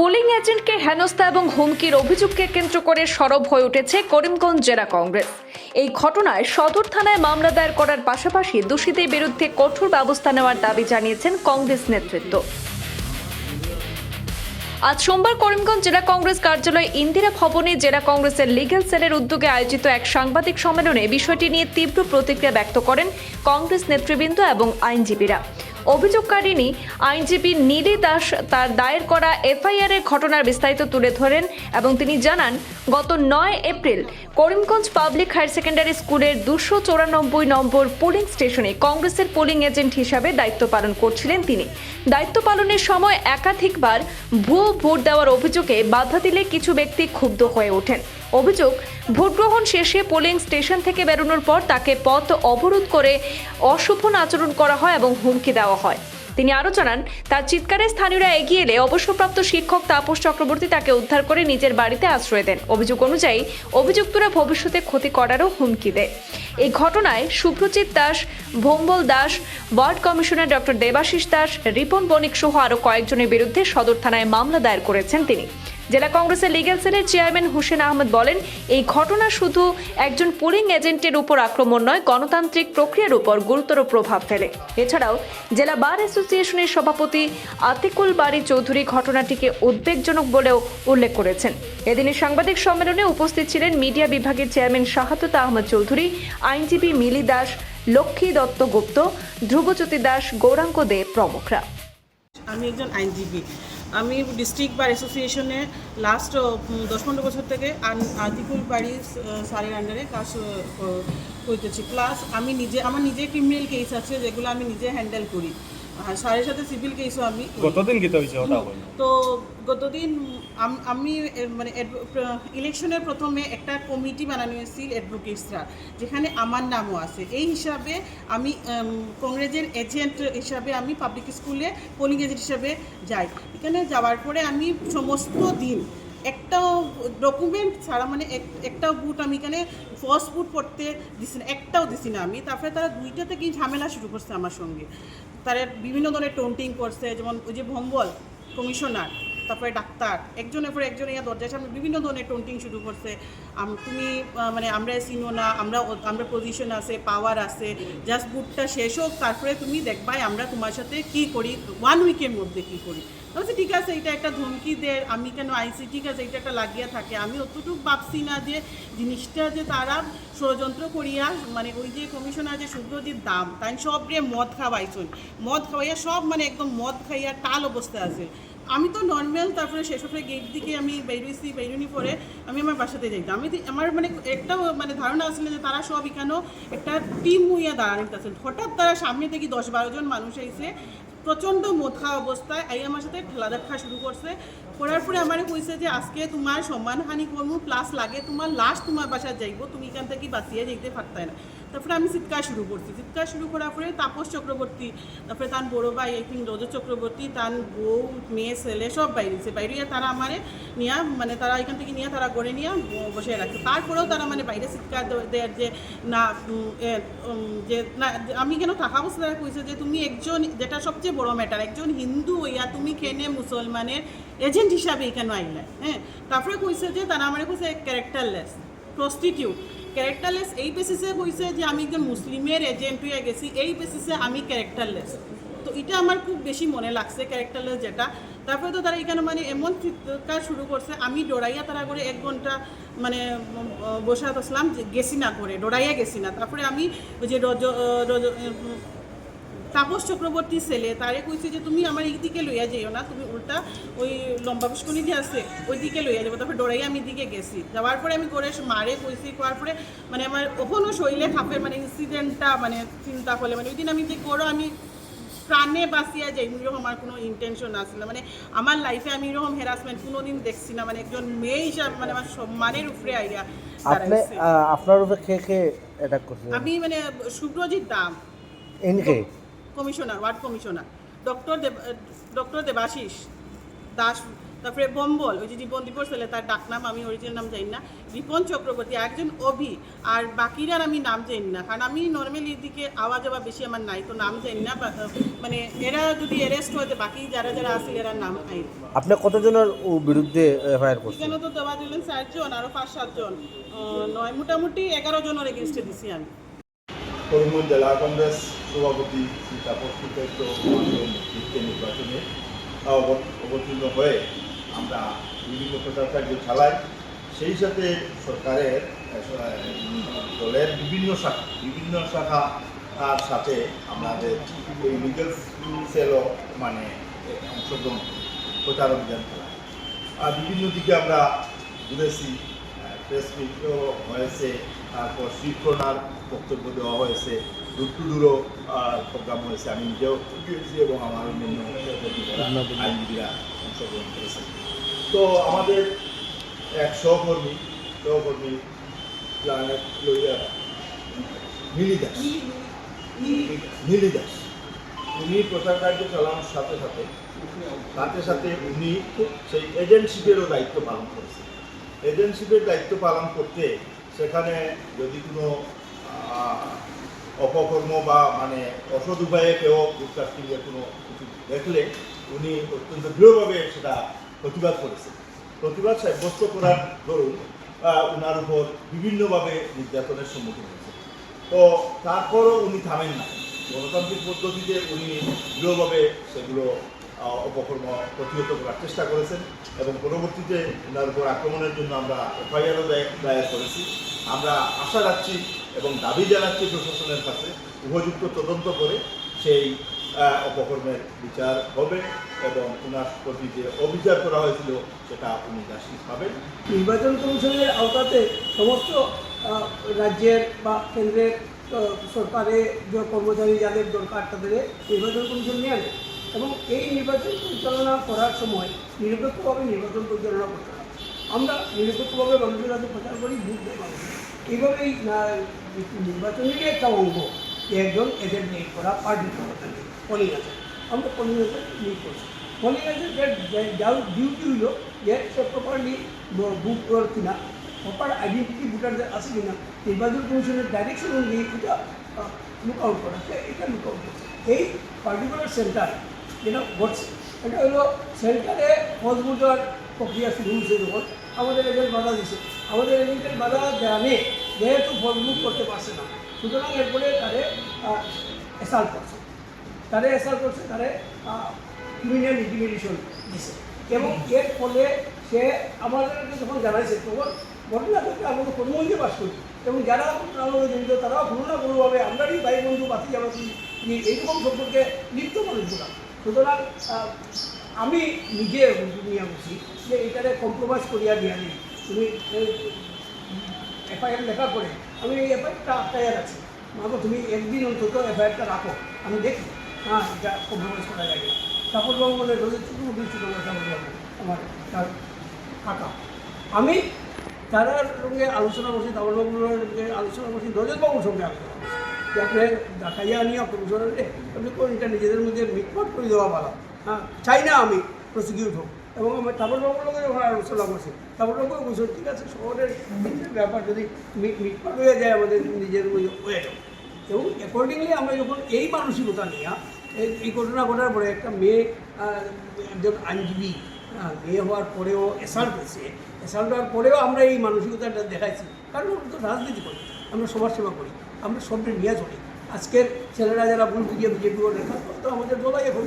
Polling এজেন্টকে হেনস্থা এবং হুমকির অভিযোগকে কেন্দ্র করে সরব হয়ে উঠেছে করিমগঞ্জ জেলা কংগ্রেস। এই ঘটনায় সদর থানায় মামলা দায়ের করার পাশাপাশি দোষীদের বিরুদ্ধে কঠোর ব্যবস্থা নেওয়ার দাবি জানিয়েছেন কংগ্রেস নেতৃত্ব। আজ সোমবার করিমগঞ্জ জেলা কংগ্রেস কার্যালয় ইন্দিরা ভবনে জেলা কংগ্রেসের লিগ্যাল সেলের উদ্যোগে আয়োজিত এক সাংবাদিক সম্মেলনে বিষয়টি নিয়ে তীব্র প্রতিক্রিয়া ব্যক্ত করেন কংগ্রেস নেতৃবৃন্দ এবং আইনজীবীরা। অভিযোগকারিণী আইনজীবী নীলি দাস তার দায়ের করা এফআইআর এর ঘটনার বিস্তারিত তুলে ধরেন এবং তিনি জানান, গত 9 April Karimganj public higher secondary স্কুলের 294 নম্বর পোলিং স্টেশনে কংগ্রেসের পোলিং এজেন্ট হিসাবে দায়িত্ব পালন করছিলেন তিনি। দায়িত্ব পালনের সময় একাধিকবার ভুয়ো ভোট দেওয়ার অভিযোগে বাধা দিলে কিছু ব্যক্তি ক্ষুব্ধ হয়ে ওঠেন। অভিযোগ, ভোট গ্রহণ শেষে পোলিং স্টেশন থেকে বেরোনোর পর তাকে পথ অবরোধ করে অশোভন আচরণ করা হয় এবং হুমকি দেওয়া হয়। তিনি আরও জানান, তার চিৎকারে স্থানীয়রা এগিয়ে এলে অবসরপ্রাপ্ত শিক্ষক তাপস চক্রবর্তী তাকে উদ্ধার করে নিজের বাড়িতে আশ্রয় দেন। অভিযোগ অনুযায়ী অভিযুক্তরা ভবিষ্যতে ক্ষতি করারও হুমকি দেয়। এই ঘটনায় Subhrajit Das, Bhombal Das, ward commissioner doctor Debashis Das, Ripon Banik সহ আরও কয়েকজনের বিরুদ্ধে সদর থানায় মামলা দায়ের করেছেন তিনি। জেলা কংগ্রেসের লিগ্যাল সেলের চেয়ারম্যান হোসেন আহমেদ বলেন, এই ঘটনা শুধু একজন পোলিং এজেন্টের উপর আক্রমণ নয়, গণতান্ত্রিক প্রক্রিয়ার উপর গুরুতর প্রভাব ফেলে। এছাড়াও জেলা বার অ্যাসোসিয়েশনের সভাপতি আতিকুল বারী চৌধুরী ঘটনাটিকে উদ্বেগজনক বলেও উল্লেখ করেছেন। এদিনের সাংবাদিক সম্মেলনে উপস্থিত ছিলেন মিডিয়া বিভাগের চেয়ারম্যান শাহাদত আহমদ চৌধুরী, আইনজীবী মিলি দাস, লক্ষ্মী দত্ত গুপ্ত, ধ্রুবজ্যোতি দাস, গৌরাঙ্গ দে প্রমুখরা। আমি একজন আইনজীবী। আমি ডিস্ট্রিক্ট বার অ্যাসোসিয়েশনে লাস্ট 10-15 বছর থেকে আতিকুল বাড়ি স্যারের আন্ডারে কাজ করতেছি। প্লাস আমি আমার নিজে ক্রিমিনাল কেস আছে যেগুলো আমি নিজে হ্যান্ডেল করি, আর স্যারের সাথে সিভিল কেসও আমি গতদিন গীতা হয়েছে। তো গতদিন আমি মানে ইলেকশনের প্রথমে একটা কমিটি বানানো হয়েছিল অ্যাডভোকেটসরা, যেখানে আমার নামও আছে। এই হিসাবে আমি কংগ্রেসের এজেন্ট হিসাবে আমি পাবলিক স্কুলে পোলিং এজেন্ট হিসাবে যাই। এখানে যাওয়ার পরে আমি সমস্ত দিন একটাও ডকুমেন্ট ছাড়া, মানে একটাও বুট আমি এখানে ফার্স্ট বুট পড়তে দিছি না, একটাও দিছি না আমি। তারপরে তারা 2টা থেকেই ঝামেলা শুরু করছে আমার সঙ্গে। তারা বিভিন্ন ধরনের টোন্টিং করছে, যেমন ওই যে ভম্বল কমিশনার, তারপরে ডাক্তার, একজনের পর একজন ইয়া দরজার সামনে বিভিন্ন ধরনের টোন্টিং শুরু করছে। তুমি মানে আমরা চিনো না, আমরা পজিশন আছে, পাওয়ার আছে, জাস্ট বুটটা শেষ হোক, তারপরে তুমি দেখবাই আমরা তোমার সাথে কী করি, 1 উইকের মধ্যে কী করি। বলছি ঠিক আছে, এটা একটা ধমকি দেয়, আমি কেন আইসি, ঠিক আছে এটা একটা লাগিয়া থাকে। আমি অতটুকু ভাবছি না যে জিনিসটা যে তারা ষড়যন্ত্র করিয়া, মানে ওই যে কমিশনার যে শুভ্রজিৎ দাম তাই সব রে মদ খাওয়াইছেন, মদ খাওয়াইয়া সব মানে একদম মদ খাইয়া টাল অবস্থা আছে। আমি তো নর্মাল, তারপরে শেষে গেট দিকে আমি বেরোনি পরে আমি আমার বাসাতে যাইতাম। আমার মানে একটাও মানে ধারণা আসলে যে তারা সব এখানেও একটা টিম হইয়া দাঁড়ানিতে আছেন। হঠাৎ তারা সামনে থেকে 10-12 জন মানুষ এসে প্রচণ্ড মদ খাওয়া অবস্থায় এই আমার সাথে ঠেলা দেখা শুরু করছে। করার পরে আমার কইছে যে আজকে তোমার সম্মানহানি করবো, প্লাস লাগে তোমার লাশ তোমার বাসায় যাইব, তুমি এখান থেকে বাঁচিয়ে যেতে পারতাই না। তারপরে আমি চিৎকার শুরু করছি। চিৎকার শুরু করার পরে তাপস চক্রবর্তী, তারপরে তার বড় ভাই আই থিঙ্ক রজত চক্রবর্তী, তার বউ, মেয়ে, ছেলে সব বাইরেছে। বাইরে তারা আমারে নিয়ে মানে তারা এখান থেকে নিয়ে তারা গড়ে নিয়ে বসে রাখছে। তারপরেও তারা মানে বাইরে চিৎকার দেয় যে না, যে না আমি কেন থাকা অবস্থা। তারা কইছে যে তুমি একজন, যেটা সবচেয়ে বড় ম্যাটার, একজন হিন্দু হইয়া তুমি কেনে মুসলমানের এজেন্ট হিসাবে এখানে আইলা। হ্যাঁ, তারপরে কইছে যে তারা আমার কইছে ক্যারেক্টারলেস, প্রস্টিটিউট। ক্যারেক্টারলেস এই বেসিসে কইছে যে আমি একজন মুসলিমের এজেন্ট হয়ে গেছি, এই বেসিসে আমি ক্যারেক্টারলেস। তো এটা আমার খুব বেশি মনে লাগছে ক্যারেক্টারলেস যেটা। তারপরে তো তারা এখানে মানে এমন চিৎকার শুরু করছে, আমি ডরাইয়া তারা করে 1 ঘন্টা মানে বসে আসলাম, গেছি না করে, ডরাইয়া গেছি না। তারপরে আমি ওই যে তাপস চক্রবর্তী ছেলে তারে কইছে যে তুমি আমার এই দিকে লইয়া যাইও না, তুমি উল্টা ওই লম্বা পুষ্কনি যে আছে ওই দিকে লইয়া যাবো। তারপরে ডরাইয়া আমি দিকে গেছি। যাওয়ার পরে আমি করে মারে কইছি, করার পরে মানে আমার ওখানেও শরীরে খাপের মানে ইনসিডেন্টটা মানে চিন্তা করলে মানে ওই দিন আমি যে করো আমি প্রাণে বাঁচিয়া যাই, এরকম আমার কোনো ইন্টেনশন আসলে মানে আমার লাইফে আমি এরকম হ্যারাসমেন্ট কোনোদিন দেখছি না। মানে একজন মেয়ে হিসাবে মানে আমার সম্মানের উপরে আইয়া আপনার উপরে কে অ্যাটাক করছে? আমি মানে শুভ্রজিৎ দাম, এনকে commissioner, ward commissioner, doctor Debashis Das, তারপরে বম্বল, ওই যে জীবন দিবস ছেলে, তার ডাকনাম আমি অরিজিনাল নাম জানি না, রিপন চক্রবর্তী, একজন অভি, আর বাকিরার আমি নাম জানি না, কারণ আমি নর্মালি এদিকে আওয়াজ আওয়া বেশি আমার নাই, তো নাম জানি না। মানে এরা যদি অ্যারেস্ট হয়েছে, বাকি যারা যারা আছে এরা নাম আইন। আপনি কতজনের বিরুদ্ধে এফআইআর করছেন? এখানে তো দেওয়া দিলেন 4 জন, আরও 5-7 জন, নয় মোটামুটি 11 জনের এগেনস্টে দিছি আমি। করিমগঞ্জ জেলা কংগ্রেস সভাপতি শ্রী তাপস পুত্রায়িত্ব নেতৃত্বে নির্বাচনে অবতীর্ণ হয়ে আমরা বিভিন্ন প্রচার কার্য চালাই। সেই সাথে সরকারের দলের বিভিন্ন শাখার সাথে আমাদের এই লিগাল সেলও মানে অংশগ্রহণ প্রচার অভিযান চালাই। আর বিভিন্ন দিকে আমরা ঘুরেছি, প্রেস মিটও হয়েছে, তারপর স্ট্রিট কর্নার বক্তব্য দেওয়া হয়েছে, ডোর টু ডোরও প্রোগ্রাম হয়েছে। আমি নিজেও গিয়েছি এবং আমার অন্যান্য আইনজীবীরা অংশগ্রহণ করেছে। তো আমাদের এক সহকর্মী নীলি দাস, উনি প্রচার কার্য চালানোর সাথে সাথে উনি সেই এজেন্টশিপেরও দায়িত্ব পালন করেছেন। এজেন্টশিপের দায়িত্ব পালন করতে সেখানে যদি কোনো অপকর্ম বা মানে অসৎ উপায়ে কেউ ব্রডকাস্টিংয়ের কোনো কিছু দেখলে উনি অত্যন্ত দৃঢ়ভাবে সেটা প্রতিবাদ সাব্যস্ত করার দরুন ওনার উপর বিভিন্নভাবে নির্যাতনের সম্মুখীন হয়েছে। তো তারপরও উনি থামেন না, গণতান্ত্রিক পদ্ধতিতে উনি দৃঢ়ভাবে সেগুলো অপকর্ম প্রতিহত করার চেষ্টা করেছেন এবং পরবর্তীতে ওনার উপর আক্রমণের জন্য আমরা এফআইআরও দায়ের করেছি। আমরা আশা রাখছি এবং দাবি জানাচ্ছি প্রশাসনের কাছে উপযুক্ত তদন্ত করে সেই অপকর্মের বিচার হবে এবং ওনার প্রতি যে অবিচার করা হয়েছিল সেটা উনি জাস্টিস পাবেন। নির্বাচন কমিশনের আওতাতে সমস্ত রাজ্যের বা কেন্দ্রের সরকারের যে কর্মচারী যাদের দরকার তাদের নির্বাচন কমিশন নিয়ে আনে এবং এই নির্বাচন পরিচালনা করার সময় নিরপেক্ষভাবে নির্বাচন পরিচালনা করতে হবে। আমরা নিরপেক্ষভাবে মানুষের কাছে প্রচার করি, ভোট দেয় মানুষ। এইভাবেই নির্বাচনেরই একটা অঙ্গ যে একজন এদের নিয়োগ করা পার্টির ক্ষমতাকে পোলিং আছে, আমরা পোলিং আছে নিয়োগ করছি। পোলিং আছে যার ডিউটি হইল যে সে প্রপারলি বুথ করার কিনা, প্রপার আইডেন্টিটি ভোটারদের আছে কিনা, নির্বাচন কমিশনের ডাইরেকশন অনুযায়ী এটা লুক আউট করা, এটা লুক আউট করছে। এই পার্টিকুলার সেন্টার যেটা ঘটছে এটা হলো সেন্টারে ফলস ভোটার প্রক্রিয়া শুরু হয়েছে যখন আমাদের এজেন্ট বাধা দিচ্ছে। আমাদের এজেন্টের বাধা জানে যেহেতু ফলস বুক করতে পারছে না, সুতরাং এরপরে তারে অ্যাসাল্ট করছে, তারে ক্রিমিনাল ইন্টিমিডেশন দিছে এবং এর ফলে সে আমাদেরকে যখন জানাইছে তখন ঘটনা থেকে আমাদের কর্মীকে বাস করি এবং যারা আমাদের জড়িত তারাও কোনো না কোনোভাবে আমরাই ভাই বন্ধু বাতি জামাতি এইরকম সম্পর্কে লিপ্ত মানুষগুলা। সুতরাং আমি নিজে নিয়ে বলছি যে এটারে কম্প্রোমাইজ করিয়া দিয়া নেই। তুমি এফআইআর লেখা করে আমি এই এফআইআরটা আটকাইয়া রাখছি, মাগো তুমি একদিন অন্তত এফআইআরটা রাখো, আমি দেখি হ্যাঁ এটা কম্প্রোমাইজ করা যায় না। তাপরবাবু বলে রোজের তাপরবাবু আমার তার কাকা, আমি তারার সঙ্গে আলোচনা করছি, তাপরবাবুর সঙ্গে আলোচনা করছি, রজতবাবুর সঙ্গে আলোচনা করছি যে আপনি দেখাইয়া আনিয়া কমিশনারে আপনি কোন এটা নিজেদের মধ্যে মিটমাট করে দেওয়া ভালো। হ্যাঁ, চাই না আমি প্রসিকিউট হোক এবং আমি তাপরবাবুর লোকের ওখানে আলোচনা করছি। তাপরবাবুও বলছেন ঠিক আছে, শহরের ব্যাপার যদি মিটমাট হয়ে যায় আমাদের নিজের মধ্যে হয়ে যাবে। এবং অ্যাকর্ডিংলি আমরা যখন এই মানসিকতা নিয়ে এই ঘটনা ঘটার পরে একটা মেয়ে একজন আইনজীবী মেয়ে হওয়ার পরেও অ্যাসাল্ট হয়েছে, অ্যাসাল্ট হওয়ার পরেও আমরা এই মানসিকতাটা দেখাইছি, কারণ আমরা তো রাজনীতি করি, আমরা সমাজসেবা করি, আমরা সবটা নিয়ে চলি। আজকের ছেলেরা যারা ভুল বুঝিয়ে বিজেপি দেখা তো আমাদের দলাই এখন